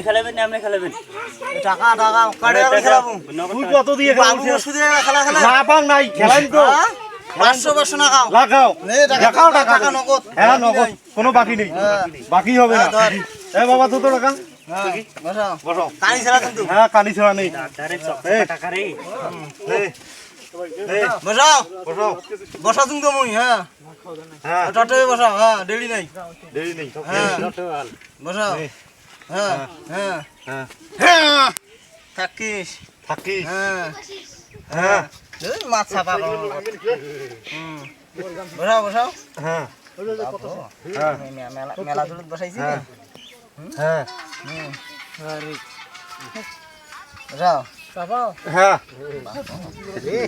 খেলাবেন না আপনি খেলাবেন টাকা টাকা কাটে খেলাবো তুই কত দিয়ে বাবু ওষুধে খেলা খেলা না পাং নাই খেলাই তো 500 না খাও লাগাও দেখাও টাকা টাকা নগদ হ্যাঁ নগদ কোনো বাকি নেই বাকি হবে না এ বাবা তো টাকা বসাও বসো কানি ছাড়া কিন্তু হ্যাঁ কানি ছাড়া নেই দাদারে টাকা রে বসাও বসো বসা তুমি তো মুই হ্যাঁ হ্যাঁ টটে বসাও হ্যাঁ দেরি নাই দেরি নেই হ্যাঁ বসাও হ্যাঁ হ্যাঁ হ্যাঁ হ্যাঁ থাকিস থাকিস হ্যাঁ হ্যাঁ এই মাছ ছাপা বসাও বসাও হ্যাঁ হ্যাঁ মেলা তুলত বসাইছি হ্যাঁ হ্যাঁ বসাও চাপাও হ্যাঁ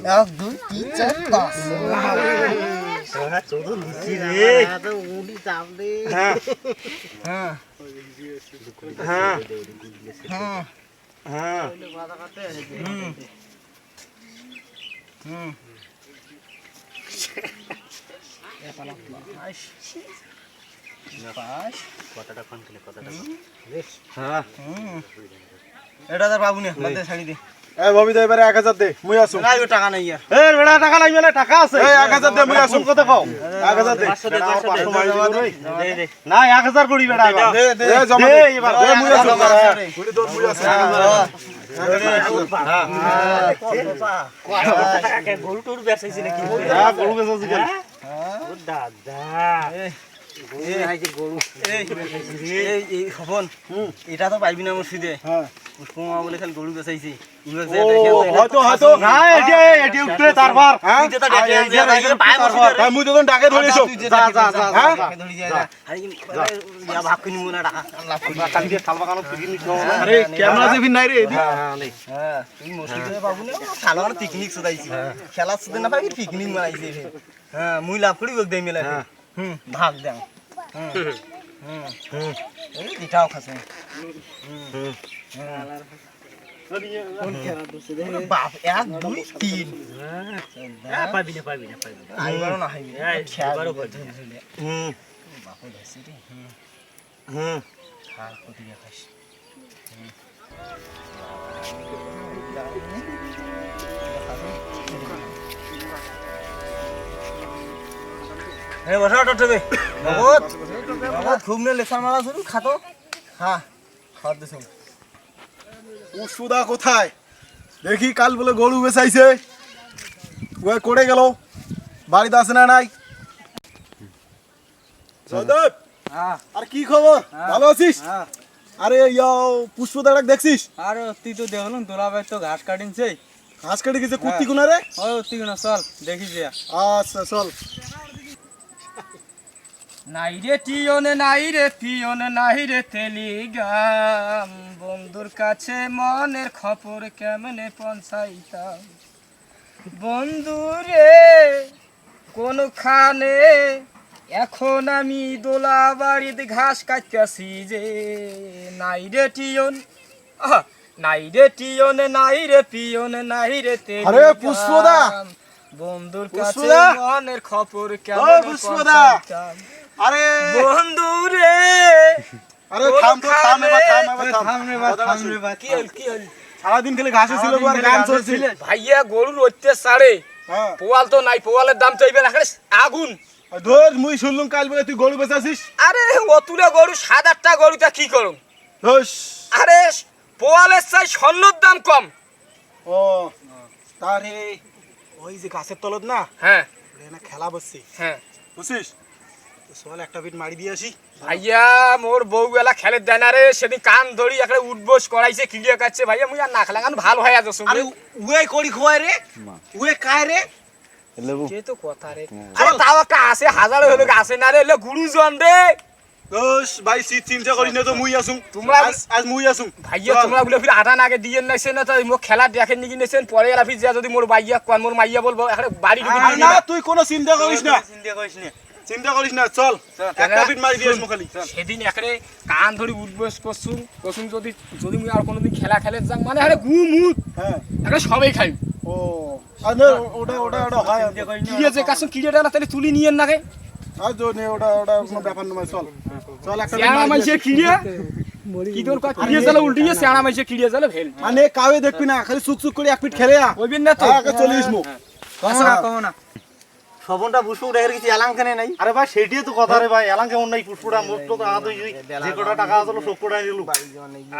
1 2 3 4 5 চোদ্দ লুচি রে হ্যাঁ হ্যাঁ হ্যাঁ হ্যাঁ হ্যাঁ হুম কথাটা ফোন করে কথাটা হ্যাঁ এটা তো বাবু নে বাদে ছাড়ি দে এ ববি দে এবারে 1000 দে মুই আসু না ও টাকা নাই আর এ বেড়া টাকা লাগবে না টাকা আছে এই 1000 দে মুই আসু কত কও 1000 দে 500 মারি দিব রে দে না 1000 করি বেড়া দে দে জমা দে এবার দে মুই আসু কুড়ি দর মুই আসু টাকা গরু টরু বেচাইছি নাকি হ্যাঁ গরু বেচাছি কেন ও দাদা গরু এই খবন এটা তো পাইবি না মসজিদে হ্যাঁ পুষ্পমা বলে খালি গরু বেচাইছি হয়তো না এটি উঠে তারপর হ্যাঁ হ্যাঁ মুই তো ডাকে ধরেছো যা যা যা হ্যাঁ ভাগ কিনি মুনা টাকা লাভ করি কালকে খালবা কানো পিকনিক খাও না আরে ক্যামেরা যে ভিন নাই রে হ্যাঁ হ্যাঁ নেই হ্যাঁ তুই মসজিদে পাবো না খালো আর পিকনিক সুদাইছি খেলা সুদে না পাবি পিকনিক মারাইছি হ্যাঁ মুই লাভ করি বক দেই মেলা ভাগ দাও এই দিটাও খাসে বাপ 1 2 3 পাবি না আইবারও না হাইবি এবারও পাবি বাপ ধরছি রে খা কত দিয়া খাস বসা টটবে বহুত খুব নে লেখা মারা শুরু খাতো হ্যাঁ খাওয়া দিছ উসুদা কোথায় দেখি কাল বলে গরু বেচাইছে ওই করে গেল বাড়িতে আসে না নাই সদব আর কি খবর ভালো আছিস আরে পুষ্পদাড়াক দেখছিস আর তুই তো দেখলুন তোলা ভাই তো ঘাস কাটিনছে ঘাস কেটে গেছে কুত্তি কোনা রে ও তুই না চল দেখি যে আচ্ছা চল নাই রে টিয়নে নাই রে পিয়নে নাই রে তেলিগাম বন্ধুর কাছে মনের খবর কেমনে পৌঁছাইতাম বন্ধু রে কোনখানে এখন আমি দোলা বাড়িতে ঘাস কাটতেছি যে নাই রে টিয়ন নাই রে টিয়নে নাই রে পিয়নে নাই রে তেলিগাম আরে পুষ্পদা বন্ধুর কাছে মনের খবর ও কেমনে পুষ্পদা পৌঁছাইতাম আরে বন্ধু রে আরে থাম তো থাম এবার থাম রে ভাই কি হল সারা দিন খেলে ঘাসে ছিল আর গান চলছিল ভাইয়া গরুর অত্যাচারে হ্যাঁ পোয়াল তো নাই পোয়ালের দাম চাইবে না আগুন ধর মুই শুনলুম কাল বলে তুই গরু বেচাছিস আরে অতুলে গরু 7-8টা গরুটা কি করুম ধস আরে পোয়ালের চাই স্বর্ণর দাম কম ও তারে ওই যে গাছের তলত না হ্যাঁ না খেলা বসছি হ্যাঁ বুঝছিস চল একটা বিট মারি দিয়ে আসি ভাইয়া মোর বউ বেলা খেলে দেয় না রে সেদিন কান ধরি একটা উঠবোস করাইছে কিলিয়া কাটছে ভাইয়া মুই আর না খেলা কারণ ভালো হয়ে যাচ্ছে আরে উয়ে করি খোয়ায় রে উয়ে কায় রে কে তো কথা রে আরে তাও একটা আসে হাজার হলো আসে না রে এলে গুরুজন রে দোষ ভাই সিট চিন্তা করিস না তো মুই আসুম তোমরা আজ মুই আসুম ভাইয়া তোমরা গুলো ফির আধা নাগে দিয়ে নাইছে না তাই মোর খেলা দেখেন নাকি নেছেন পরে এলা ফির যা যদি মোর ভাইয়া কোন মোর মাইয়া বলবো একটা বাড়ি ঢুকে আরে না তুই কোনো চিন্তা করিস না চিন্তা করিস না চল একটা বিট মারি দিয়ে আসবো খালি সেদিন একরে কান ধরি উঠবস করছুম যদি যদি মুই আর কোনোদিন খেলা খেলে যাম মানে আরে গু মুত হ্যাঁ একটা সবাই খাই ও আরে ওটা হয় কি আছে কাছে কিরেটা না তাহলে তুলি নিয়েন নাকে আর জো নে ওটা কোনো ব্যাপার নয় চল চল একটা সিয়া মানুষে কিরে কি দল কয় কিড়িয়ে জালে উল্টিয়ে সেনা মাইছে কিড়িয়ে জালে ফেল মানে কাউয়ে দেখবি না খালি চুক চুক করে এক পিট খেলে হইবেন না তো চল্লিশ মুখ কও না সবনটা বুসু রেখে কিছু এলাম কেন নাই আরে ভাই সেটিই তো কথা রে ভাই এলাম কেমন নাই পুষ্পটা মোট তো টাকা তুই যে কটা টাকা আসলো সব কটা নিলু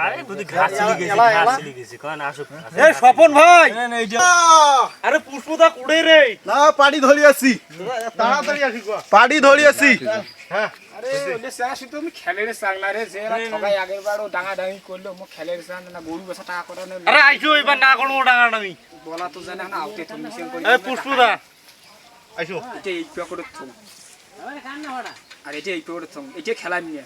আরে বুদ্ধি ঘাস চলে গেছে ঘাস চলে গেছে কোন আসুক এ স্বপন ভাই আরে পুষ্পদা কুড়ে রে না পাড়ি ধরি আসি তাড়াতাড়ি আসি গো পাড়ি ধরি আসি হ্যাঁ আরে ওলে সেনা শুধু আমি খেলের চাংলা রে যে ঠকাই আগের বারও ডাঙা ডাঙি করলো মো খেলের চাং না গরু বেচা টাকা করে না আরে আইছো এবার না কোনো ডাঙা ডাঙি বলা তো জানা না আউতে তুমি সেন করি এ পুষ্পদা আইছো এটা এই পকেটে থম আর এটা এই পকেটে থম এটা খেলা নিয়ে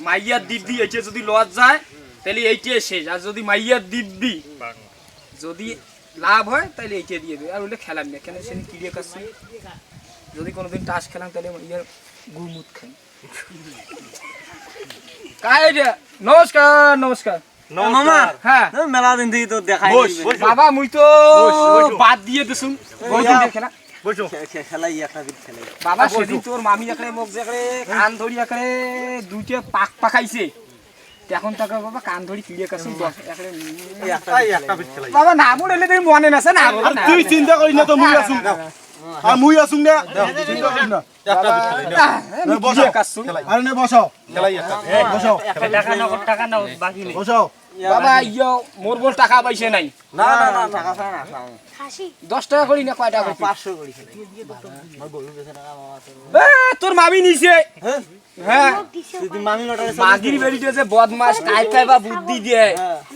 মাইয়ার দিব্যি এটা যদি লজ যায় তাহলে এইটাই শেষ আর যদি মাইয়ার দিব্যি যদি লাভ হয় তাহলে এইটা দিয়ে দেবে আর ওলে খেলাম না কেন সেদিন ক্রিয়া করছে যদি কোনোদিন টাস খেলাম তাহলে ইয়ার গুড়মুট খাই কাই রে নমস্কার নমস্কার মামা হ্যাঁ মেলা দিন থেকে তো দেখাই বাবা মুই তো বাদ দিয়ে দিছুন ওই দিন খেলা বসো খেলাই একটা বিট খেলাই বাবা সেদিন তোর মামি একড়ে মুখ একড়ে কান ধরি একড়ে দুইটা পাক পাকাইছে এখন তাকে বাবা কান ধরি ক্লিয়ার করছুন একড়ে একটা বিট খেলাই বাবা না বলে তুই মনে নাছে না আর তুই চিন্তা করিস না তো মুই আসুম আর মুই আসুম না চিন্তা করিস না একটা বিট খেলাই বসো আরে নে বসো খেলাই একটা বসো টাকা নাও বাকি নেই বসো বাবা ইয়ো মোর বল টাকা পয়সা নাই না না না টাকা পায় না 10 টাকা করি না কয় টাকা 500 করি আমার গরু বেচা টাকা মামা তোর মামি নিছে হ্যাঁ তুই মামি লটারে মাগির বেরিতে যে বদমাস কাই বা বুদ্ধি দিয়ে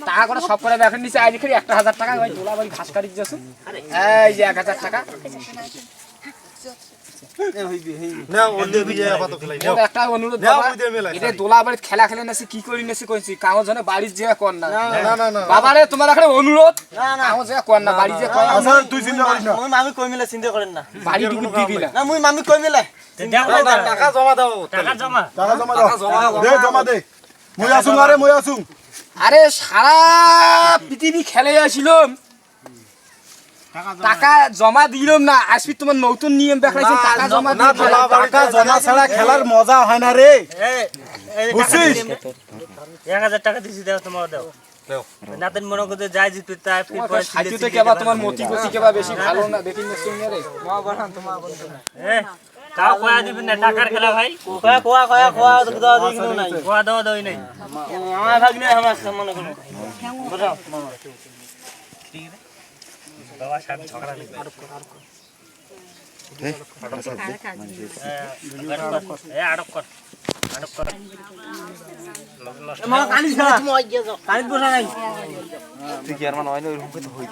টাকা করে সব করে দেখেন নিছে আজ খালি 1000 টাকা ভাই তোলা বাড়ি ঘাস কাটি যাচ্ছে এই যে 1000 টাকা না ওদে বিজে আপাতত খেলাই নাও একটা অনুরোধ নাও বাবা ওদে মেলাই এটা দোলা বাড়ি খেলা খেলে নাছে কি করি নাছে কইছি কাগজ জনে বাড়ি যে কোন না না না না বাবা রে তোমার এখানে অনুরোধ না না কাগজ যে কোন না বাড়ি যে কোন আচ্ছা তুই চিন্তা করিস না মুই মামি কই মিলে চিন্তা করেন না বাড়ি টুকু দিবি না না মুই মামি কই মিলে টাকা জমা দাও টাকা জমা টাকা জমা দাও দে জমা দে মুই আসুম আরে মুই আসুম আরে সারা পৃথিবী খেলে আসিলাম টাকা জমা দিলাম না আসবি তোমার নতুন নিয়ম দেখাইছেন টাকা জমা না দিয়ে টাকা জমা ছাড়া খেলার মজা হয় না রে বুঝছিস 1000 টাকা দিছি দাও তোমার দাও দাও নাতেন মনে করতে যাই জিততে তাই ফির পরে সাইতুতে কেবা তোমার মতি গতি কেবা বেশি ভালো না দেখি না শুনে রে মা বাড়ান তোমার কাও কোয়া দিবেন না টাকার খেলা ভাই কোয়া তো দাও দিই কিন্তু নাই কোয়া দাও দই নাই আমার ভাগ্নে আমার মনে করো বুঝাও মামা ঠিক আছে বাবা সাথে ঝগড়া লাগবে আড়ক কর মামা কানিস না কানিস বসা নাই তুই কি আর মানে হয় না এরকম কত হই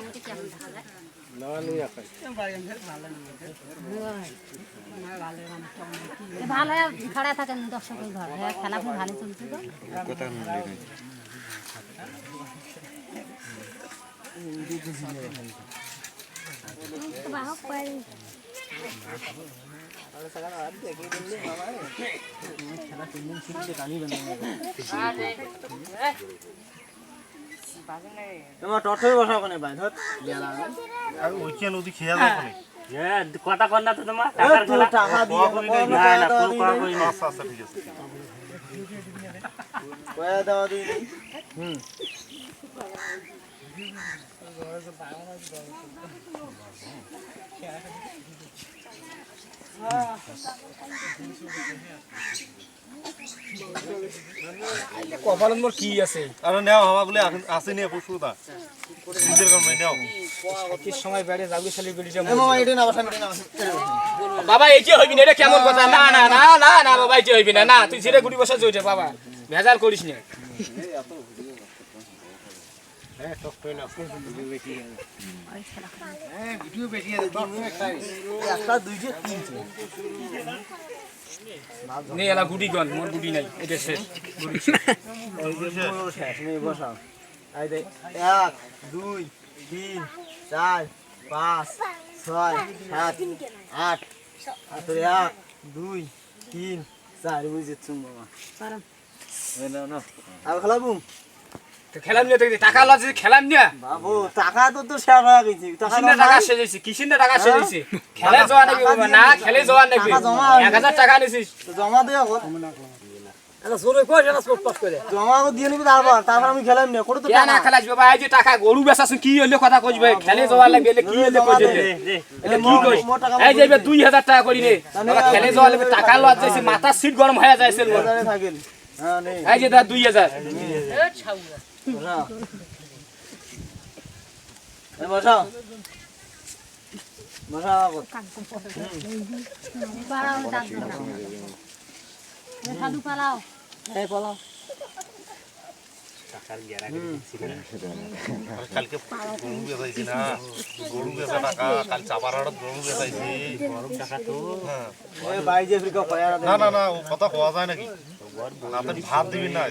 ভালো খাড়া থাকেন দর্শকের ঘর খেলা খুব ভালো চলছে তো তোমার টটই বসাও কোনে ভাই ধর আর ওইকে নদী খেয়া যাবে কোনে কথা কর না তো তোমার টাকার খেলা টাকা দিয়ে না না কোন কোয়া কই না আচ্ছা আচ্ছা ঠিক আছে কোয়া দাও দিই কপালত মোর কি আছে আরে নাও হাওয়া বলে আসে নি পুষ্পদা নিজের কাম নাই নাও কি সময় বেড়ে যাবে সেলিব্রিটি মামা এটা না বসা এটা না বাবা এইটি হইবি না এটা কেমন কথা না না না না না বাবা এইটি হইবি না না তুই ছেড়ে গুড়ি বসা জইতে বাবা ভেজাল করিস না একটা দুইটা তিনটে নে এলা গুড়ি গন মোর গুড়ি নাই এটা শেষ গুড়ি শেষ নেই বসাও আই দে 1 2 3 4 5 6 7 8 আতরে 1 2 3 4 বুঝেছ মামা পারাম না না আর খেলাবো তো খেলাম নিয়ে দেখি টাকা লজ খেলাম নিয়ে বাবু টাকা তো শেয়ার হয়ে গেছে টাকা শেষ হইছে কিসিনে টাকা শেষ হইছে খেলে যাওয়া নাকি না খেলে যাওয়া নাকি 1000 টাকা নিছিস তো জমা দেও আমাকে দিয়ে নিবি তারপর আমি খেলাম না করে তো কে না খেলাস বাবা এই যে টাকা গরু বেচাছ কি হইলে কথা কইবে খেলে যাওয়া লাগবে এলে কি হইলে কইবে এলে কি কই এই যে 2000 টাকা করি রে বাবা খেলে যাওয়া লাগবে টাকা লওয়া যাইছে মাথা সিট গরম হয়ে যাইছে বাজারে থাকেন হ্যাঁ নেই এই যে দা 2000 বসাও বসাও পালাও ডাক সাধু পালাও এই পালাও কালকে গরু বেচাইছি না গরু বেচা টাকা কাল চাপার হাটত গরু বেচাইছি এই বাইজে ফ্রিকা কয়ারা না না না ও কথা কোয়া যায় নাকি আপনি ভাত দিবেন না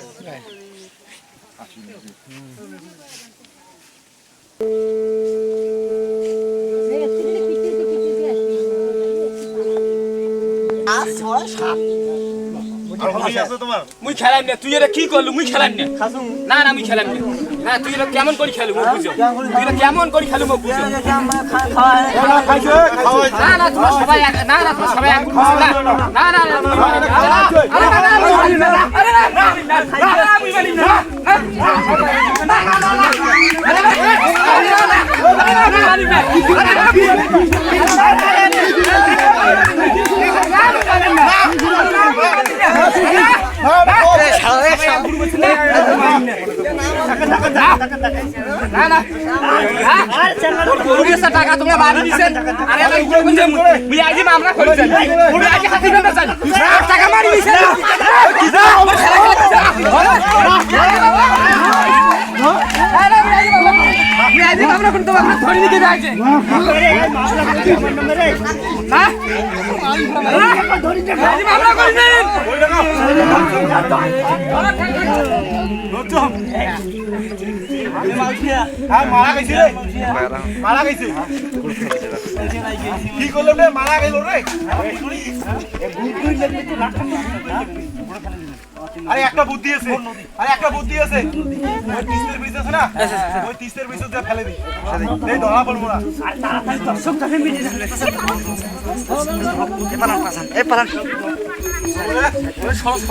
আর হলি আছে তোমার মুই খেলাম না তুই এরা কি করলু মুই খেলাম না না না মুই খেলাম না না তুই এরা কেমন করে খেলু মুই বুঝো তুই এরা কেমন করে খেলু মুই বুঝো না না তোমরা সবাই না না তোমরা সবাই এক বুঝো না না না না আরে না আমি বলি না টাকা তোমরা বাড়ি দিছেন আরে ভাই মুই আজ মামলা করেছেন মুই আজ হাতি বেঁধে চাই টাকা মারি দিছেন মুই আজ মামলা করতে পারবো ধরে নিতে যাইছে না আজ মামলা করেছেন মারা গেছি রে মারা গেছি কি করলো রে মারা গেল রে আরে একটা বুদ্ধি আছে আরে একটা বুদ্ধি আছে ওই তিস্তের ব্রিজ আছে না ওই তিস্তের ব্রিজ দিয়ে ফেলে দি এই ধরা পড়বো না তাড়াতাড়ি দর্শক কাছে মিলে যাবে এই পালান ওই সরস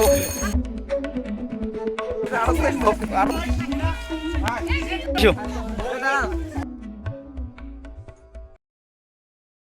আর